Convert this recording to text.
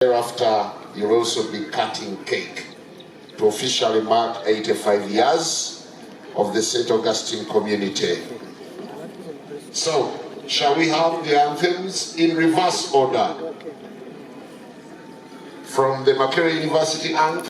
Thereafter, you'll also be cutting cake to officially mark 85 years of the St. Augustine community. So, shall we have the anthems in reverse order? From the Makerere University anthem.